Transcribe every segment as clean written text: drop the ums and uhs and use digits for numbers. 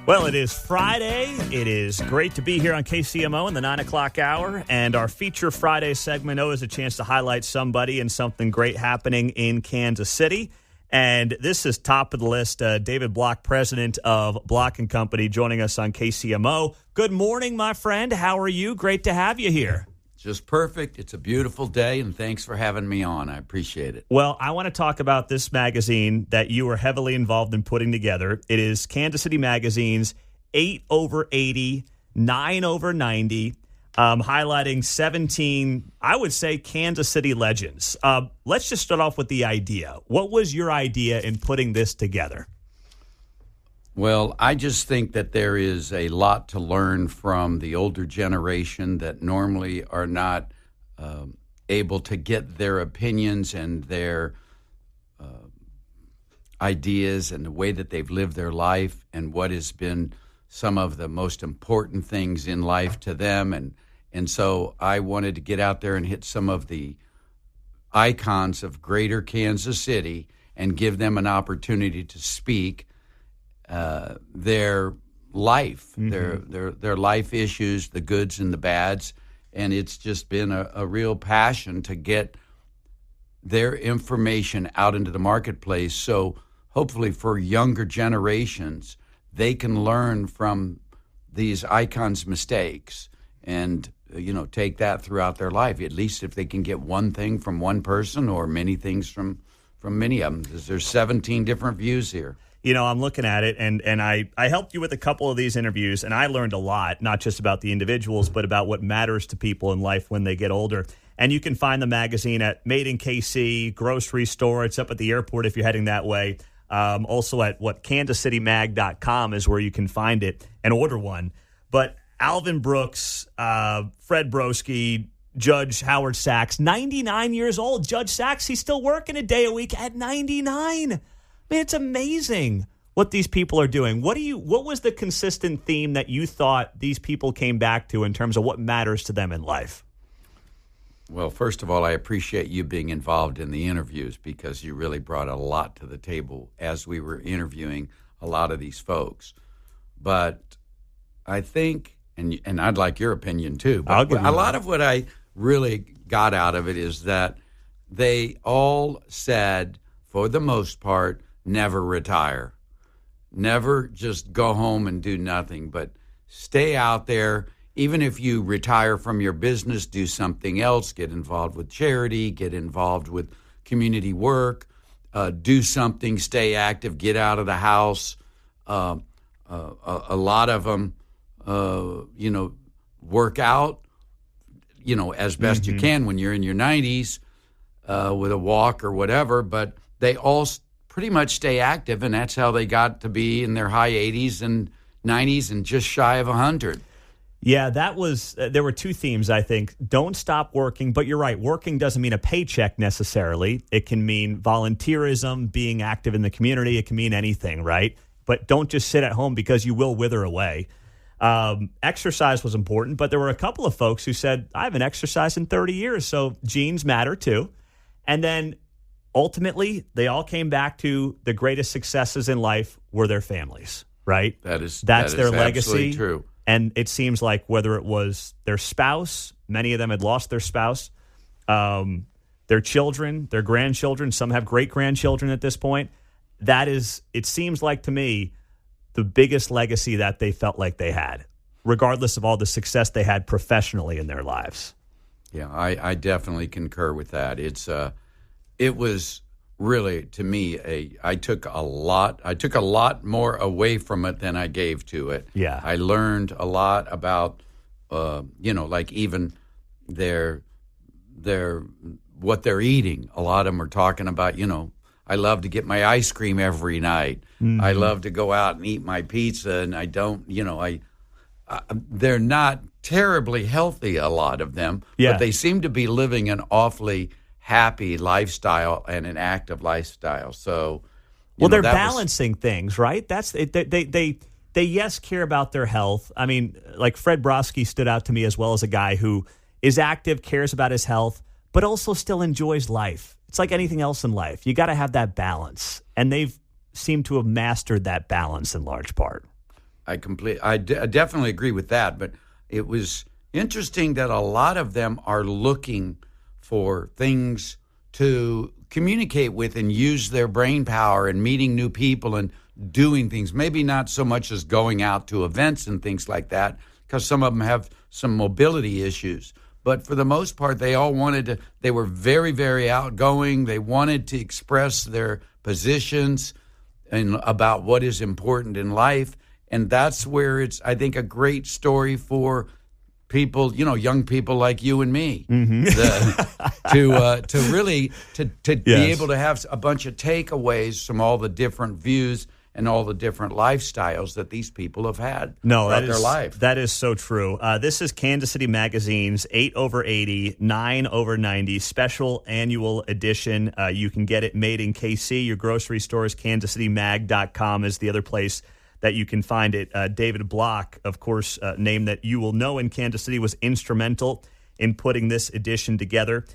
Well, it is Friday. It is great to be here on KCMO in the 9 o'clock hour. And our Feature Friday segment always a chance to highlight somebody and something great happening in Kansas City. And this is top of the list. David Block, president of Block & Company, joining us on KCMO. Good morning, my friend. How are you? Great to have you here. Just perfect. It's a beautiful day, and thanks for having me on. I appreciate it. Well, I want to talk about this magazine that you were heavily involved in putting together. It is Kansas City Magazine's 8 over 80, 9 over 90, highlighting 17, I would say, Kansas City legends. Let's just start off with the idea. What was your idea in putting this together? Well, I just think that there is a lot to learn from the older generation that normally are not able to get their opinions and their ideas and the way that they've lived their life and what has been some of the most important things in life to them. And so I wanted to get out there and hit some of the icons of greater Kansas City and give them an opportunity to speak their life, their life issues, the goods and the bads, and it's just been a real passion to get their information out into the marketplace. So hopefully for younger generations, they can learn from these icons' mistakes and take that throughout their life. At least if they can get one thing from one person or many things from many of them. There's 17 different views here. I'm looking at it, and I helped you with a couple of these interviews, and I learned a lot, not just about the individuals, but about what matters to people in life when they get older. And you can find the magazine at Made in KC, grocery store. It's up at the airport if you're heading that way. Also at kansascitymag.com is where you can find it and order one. But Alvin Brooks, Fred Broski, Judge Howard Sachs, 99 years old. Judge Sachs, he's still working a day a week at 99. Man, it's amazing what these people are doing. What was the consistent theme that you thought these people came back to in terms of what matters to them in life? Well, first of all, I appreciate you being involved in the interviews because you really brought a lot to the table as we were interviewing a lot of these folks. But I think, and I'd like your opinion too, but a lot of what I really got out of it is that they all said, for the most part, never retire. Never just go home and do nothing, but stay out there. Even if you retire from your business, do something else, get involved with charity, get involved with community work, do something, stay active, get out of the house. A lot of them, work out, as best you can when you're in your 90s with a walk or whatever, but they all pretty much stay active, and that's how they got to be in their high 80s and 90s and just shy of 100. Yeah, there were two themes, I think. Don't stop working, but you're right. Working doesn't mean a paycheck necessarily. It can mean volunteerism, being active in the community. It can mean anything, right? But don't just sit at home because you will wither away. Exercise was important, but there were a couple of folks who said, I haven't exercised in 30 years, so genes matter too. And then ultimately, they all came back to the greatest successes in life were their families, right? That's their legacy. Absolutely true. And it seems like whether it was their spouse, many of them had lost their spouse, their children, their grandchildren, some have great-grandchildren at this point. It seems like to me, the biggest legacy that they felt like they had, regardless of all the success they had professionally in their lives. Yeah, I definitely concur with that. It was really, to me, I took a lot more away from it than I gave to it. Yeah. I learned a lot about, like even their what they're eating. A lot of them are talking about, I love to get my ice cream every night. Mm-hmm. I love to go out and eat my pizza, and I don't, they're not terribly healthy, a lot of them, but they seem to be living an awfully happy lifestyle and an active lifestyle. So, they're balancing things, right? That's they yes care about their health. I mean, like Fred Broski stood out to me as well as a guy who is active, cares about his health, but also still enjoys life. It's like anything else in life. You got to have that balance, and they've seemed to have mastered that balance in large part. I definitely agree with that. But it was interesting that a lot of them are looking for things to communicate with and use their brain power and meeting new people and doing things. Maybe not so much as going out to events and things like that, because some of them have some mobility issues. But for the most part, they all they were very, very outgoing. They wanted to express their positions and about what is important in life. And that's where it's, I think, a great story for people, young people like you and me, to really be able to have a bunch of takeaways from all the different views and all the different lifestyles that these people have had throughout their life. That is so true. This is Kansas City Magazine's 8 over 80, 9 over 90 special annual edition. You can get it made in KC. Your grocery stores, kansascitymag.com is the other place that you can find it. David Block, of course, a name that you will know in Kansas City, was instrumental in putting this edition together.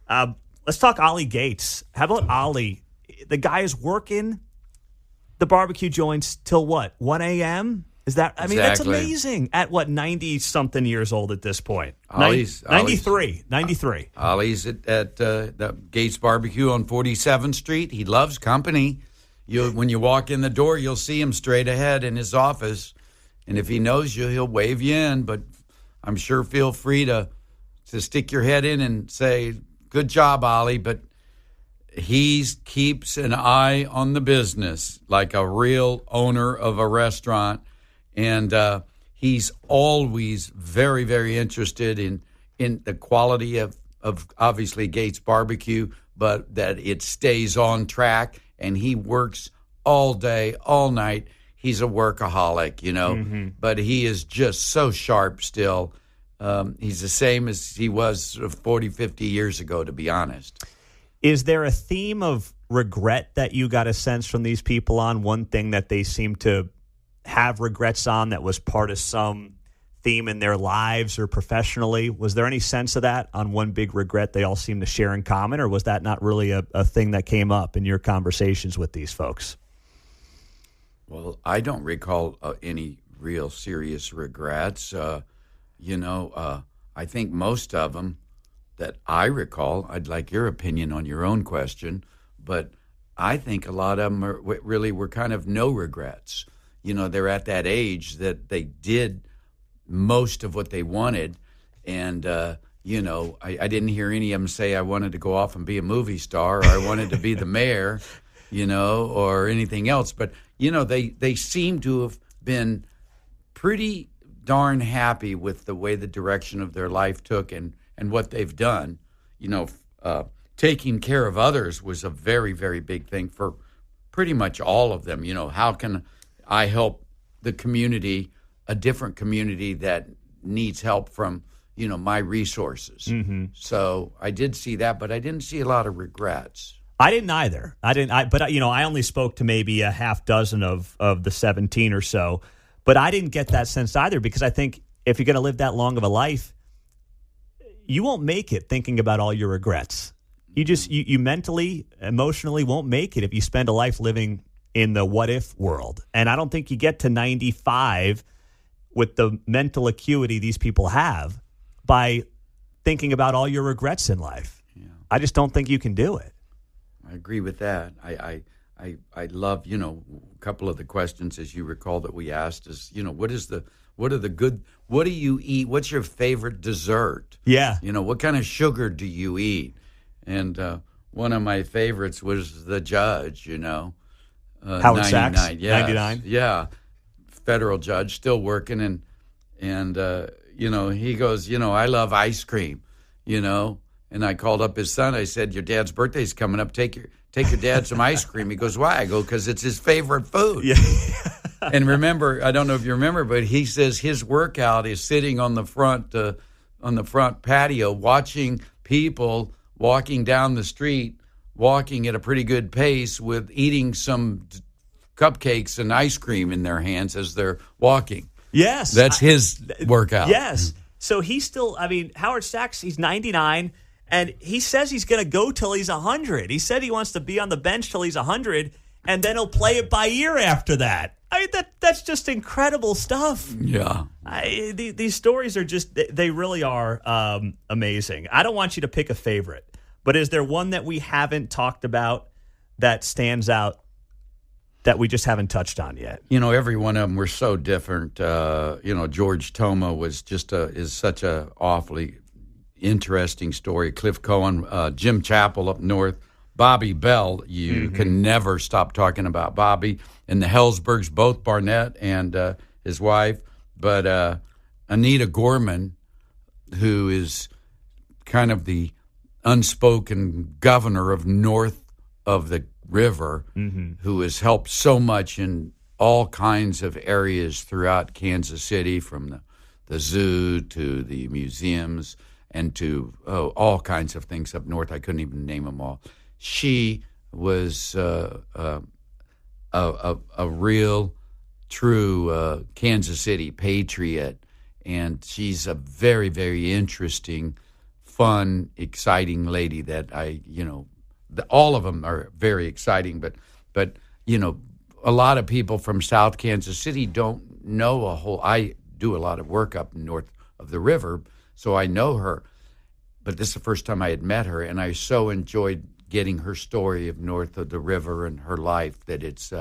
Let's talk Ollie Gates. How about Ollie? The guy is working the barbecue joints till what, 1 a.m.? Is that, I mean, that's amazing. At what, 90-something years old at this point? 93. Ollie's at the Gates Barbecue on 47th Street. He loves company. When you walk in the door, you'll see him straight ahead in his office. And if he knows you, he'll wave you in. But I'm sure feel free to stick your head in and say, good job, Ollie. But he keeps an eye on the business like a real owner of a restaurant. And he's always very, very interested in the quality of obviously Gates Barbecue, but that it stays on track. And he works all day, all night. He's a workaholic, but he is just so sharp still. He's the same as he was 40, 50 years ago, to be honest. Is there a theme of regret that you got a sense from these people on? One thing that they seem to have regrets on that was part of some theme in their lives or professionally? Was there any sense of that on one big regret they all seem to share in common, or was that not really a thing that came up in your conversations with these folks? Well, I don't recall any real serious regrets. I think most of them that I recall, I'd like your opinion on your own question, but I think a lot of them were kind of no regrets. They're at that age that they did most of what they wanted. And, I didn't hear any of them say I wanted to go off and be a movie star or I wanted to be the mayor, or anything else. But, they seem to have been pretty darn happy with the way the direction of their life took and what they've done. Taking care of others was a very, very big thing for pretty much all of them. How can I help the community, a different community that needs help from, my resources. Mm-hmm. So I did see that, but I didn't see a lot of regrets. I didn't either. But I only spoke to maybe a half dozen of the 17 or so, but I didn't get that sense either, because I think if you're going to live that long of a life, you won't make it thinking about all your regrets. You mentally, emotionally won't make it if you spend a life living in the what if world. And I don't think you get to 95 with the mental acuity these people have by thinking about all your regrets in life. Yeah. I just don't think you can do it. I agree with that. I love, a couple of the questions, as you recall, that we asked is, what do you eat? What's your favorite dessert? Yeah. What kind of sugar do you eat? And one of my favorites was the judge, Howard Sachs, yes, 99. Yeah, federal judge, still working, and he goes, I love ice cream, and I called up his son. I said, your dad's birthday's coming up. Take your dad some ice cream. He goes, why? I go, because it's his favorite food. Yeah. And remember, I don't know if you remember, but he says his workout is sitting on the front patio, watching people walking down the street, walking at a pretty good pace with eating some cupcakes and ice cream in their hands as they're walking. Yes. That's his workout. Yes. So he's still, Howard Sachs, he's 99, and he says he's going to go till he's 100. He said he wants to be on the bench till he's 100, and then he'll play it by ear after that. I mean, that's just incredible stuff. Yeah. These stories are just, they really are amazing. I don't want you to pick a favorite, but is there one that we haven't talked about that stands out that we just haven't touched on yet? Every one of them were so different. George Toma was is such a awfully interesting story. Cliff Cohen, Jim Chappell up north, Bobby Bell. You can never stop talking about Bobby. And the Hellsbergs, both Barnett and his wife. But Anita Gorman, who is kind of the unspoken governor of north of the river, who has helped so much in all kinds of areas throughout Kansas City, from the zoo to the museums and to all kinds of things up north. I couldn't even name them all. She was a real, true Kansas City patriot, and she's a very, very interesting, fun, exciting lady that all of them are very exciting, but a lot of people from South Kansas City don't know I do a lot of work up north of the river, so I know her, but this is the first time I had met her, and I so enjoyed getting her story of north of the river and her life that it's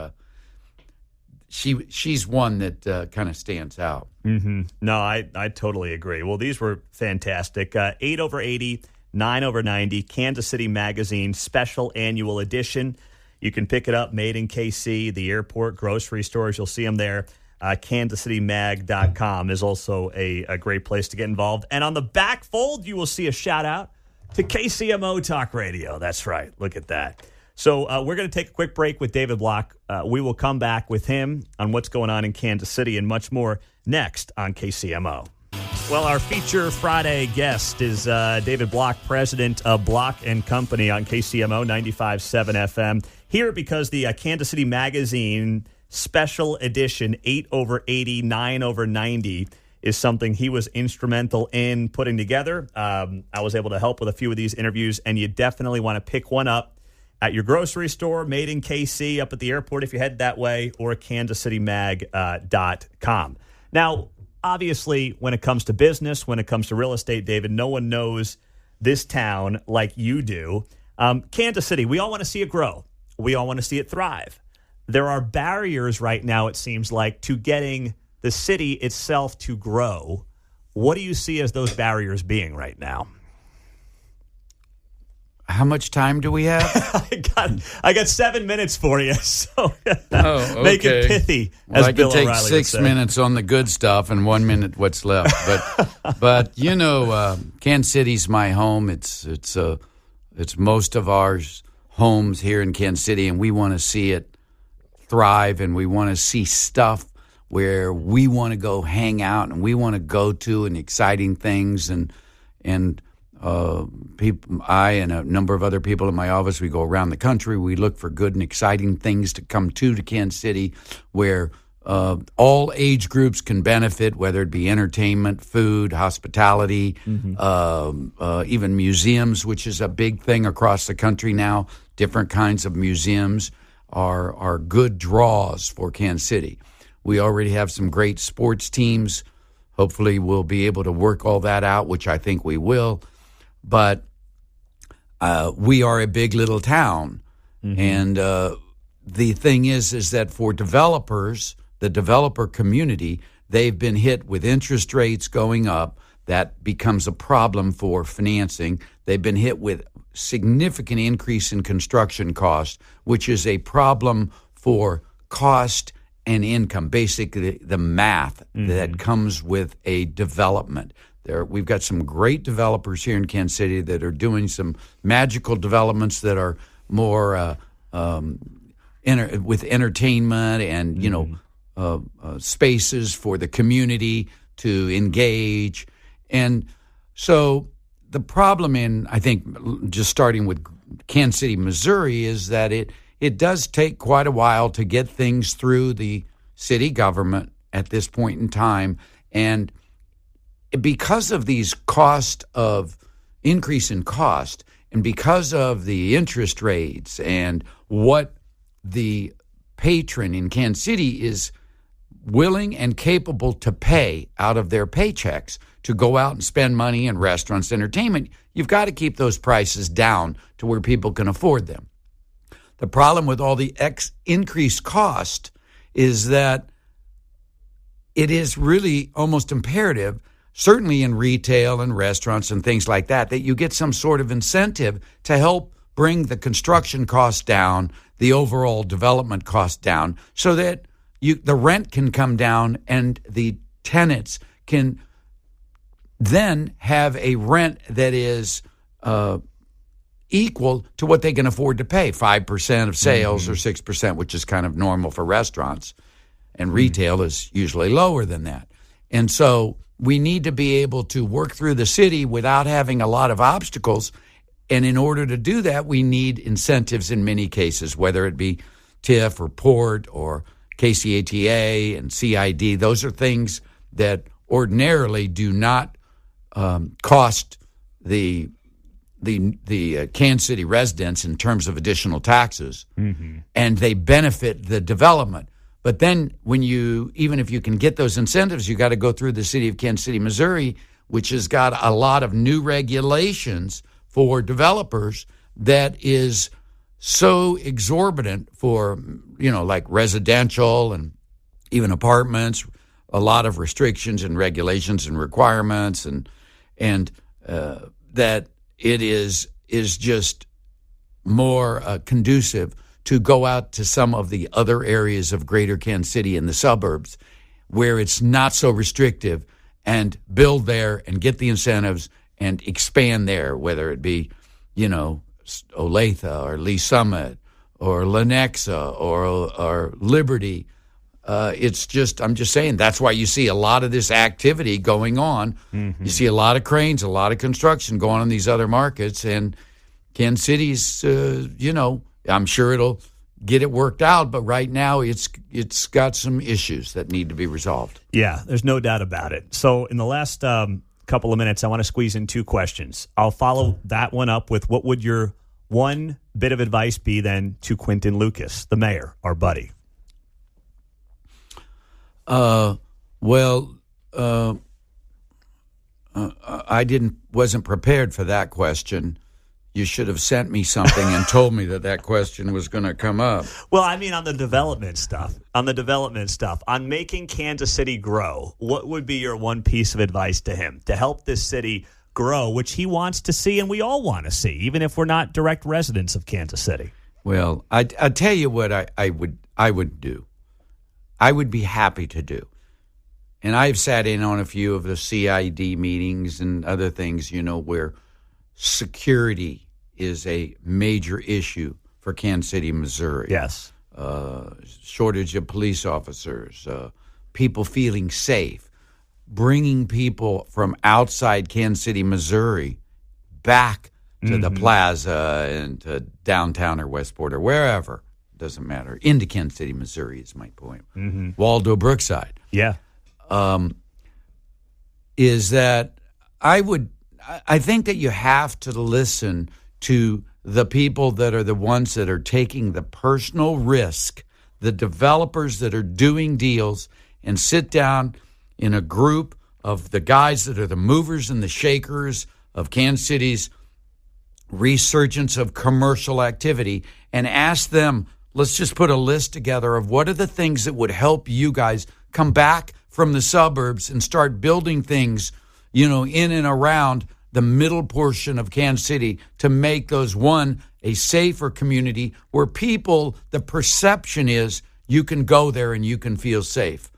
she's one that kind of stands out. No, I totally agree. Well, these were fantastic. 8 over 80, 9 over 90, Kansas City Magazine special annual edition. You can pick it up, made in KC, the airport, grocery stores. You'll see them there. KansasCityMag.com is also a great place to get involved. And on the back fold, you will see a shout out to KCMO Talk Radio. That's right. Look at that. So we're going to take a quick break with David Block. We will come back with him on what's going on in Kansas City and much more next on KCMO. Well, our feature Friday guest is David Block, president of Block & Company on KCMO 95.7 FM. Here because the Kansas City Magazine special edition 8 over 80, 9 over 90 is something he was instrumental in putting together. I was able to help with a few of these interviews, and you definitely want to pick one up at your grocery store, made in KC, up at the airport if you head that way, or KansasCityMag.com. Now, obviously, when it comes to business, when it comes to real estate, David, no one knows this town like you do. Kansas City, we all want to see it grow. We all want to see it thrive. There are barriers right now, it seems like, to getting the city itself to grow. What do you see as those barriers being right now? How much time do we have? I got 7 minutes for you, so okay. Make it pithy. Well, as I Bill can take O'Reilly 6 minutes on the good stuff and 1 minute what's left. But Kansas City's my home. It's most of our homes here in Kansas City, and we want to see it thrive, and we want to see stuff where we want to go hang out and we want to go to, and exciting things and people, I and a number of other people in my office, we go around the country. We look for good and exciting things to come to Kansas City, where all age groups can benefit, whether it be entertainment, food, hospitality, even museums, which is a big thing across the country now. Different kinds of museums are good draws for Kansas City. We already have some great sports teams. Hopefully we'll be able to work all that out, which I think we will. But we are a big little town. And the thing is that for developers, the developer community, they've been hit with interest rates going up. That becomes a problem for financing. They've been hit with significant increase in construction costs, which is a problem for cost and income, basically the math that comes with a development. We've got some great developers here in Kansas City that are doing some magical developments that are more with entertainment and spaces for the community to engage. And so the problem I think, just starting with Kansas City, Missouri, is that it does take quite a while to get things through the city government at this point in time. And because of these increase in cost, and because of the interest rates and what the patron in Kansas City is willing and capable to pay out of their paychecks to go out and spend money in restaurants, entertainment, you've got to keep those prices down to where people can afford them. The problem with all the increased cost is that it is really almost imperative, certainly in retail and restaurants and things like that, that you get some sort of incentive to help bring the construction costs down, the overall development cost down, so that the rent can come down and the tenants can then have a rent that is equal to what they can afford to pay, 5% of sales or 6%, which is kind of normal for restaurants. And retail is usually lower than that. And so we need to be able to work through the city without having a lot of obstacles. And in order to do that, we need incentives in many cases, whether it be TIF or PORT or KCATA and CID. Those are things that ordinarily do not cost the Kansas City residents in terms of additional taxes, and they benefit the development. But then even if you can get those incentives, you got to go through the city of Kansas City, Missouri, which has got a lot of new regulations for developers that is so exorbitant for, like residential and even apartments, a lot of restrictions and regulations and requirements, and that it is just more conducive to go out to some of the other areas of greater Kansas City in the suburbs where it's not so restrictive, and build there and get the incentives and expand there, whether it be, Olathe or Lee Summit or Lenexa or Liberty. I'm just saying, that's why you see a lot of this activity going on. You see a lot of cranes, a lot of construction going on in these other markets, and Kansas City's, I'm sure it'll get it worked out, but right now it's got some issues that need to be resolved. Yeah, there's no doubt about it. So in the last couple of minutes, I want to squeeze in two questions. I'll follow that one up with, what would your one bit of advice be then to Quinton Lucas, the mayor, our buddy? I wasn't prepared for that question. You should have sent me something and told me that question was going to come up. Well, I mean, on the development stuff, on making Kansas City grow, what would be your one piece of advice to him to help this city grow, which he wants to see and we all want to see, even if we're not direct residents of Kansas City? Well, I tell you what I would do. I would be happy to do. And I've sat in on a few of the CID meetings and other things, where security is a major issue for Kansas City, Missouri. Yes. Shortage of police officers, people feeling safe, bringing people from outside Kansas City, Missouri back to the plaza and to downtown or Westport or wherever. Doesn't matter. Into Kansas City, Missouri is my point. Waldo, Brookside. Yeah. Is that I think that you have to listen to the people that are the ones that are taking the personal risk, the developers that are doing deals, and sit down in a group of the guys that are the movers and the shakers of Kansas City's resurgence of commercial activity, and ask them, let's just put a list together of what are the things that would help you guys come back from the suburbs and start building things, in and around the middle portion of Kansas City to make those, a safer community where people, the perception is you can go there and you can feel safe.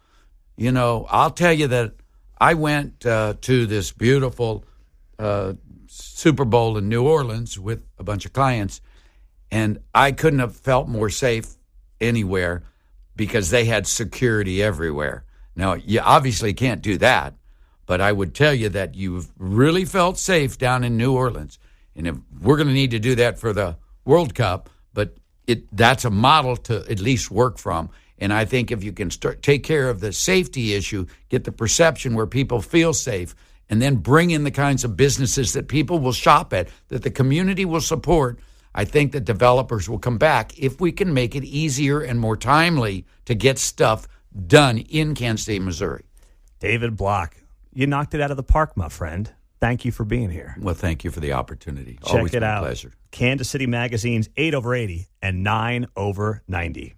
I'll tell you that I went to this beautiful Super Bowl in New Orleans with a bunch of clients, and I couldn't have felt more safe anywhere because they had security everywhere. Now, you obviously can't do that, but I would tell you that you've really felt safe down in New Orleans. And if we're going to need to do that for the World Cup, but that's a model to at least work from. And I think if you can take care of the safety issue, get the perception where people feel safe, and then bring in the kinds of businesses that people will shop at, that the community will support, I think that developers will come back if we can make it easier and more timely to get stuff done in Kansas City, Missouri. David Block, you knocked it out of the park, my friend. Thank you for being here. Well, thank you for the opportunity. Check Always it my out. pleasure. Kansas City Magazine's 8 over 80 and 9 over 90.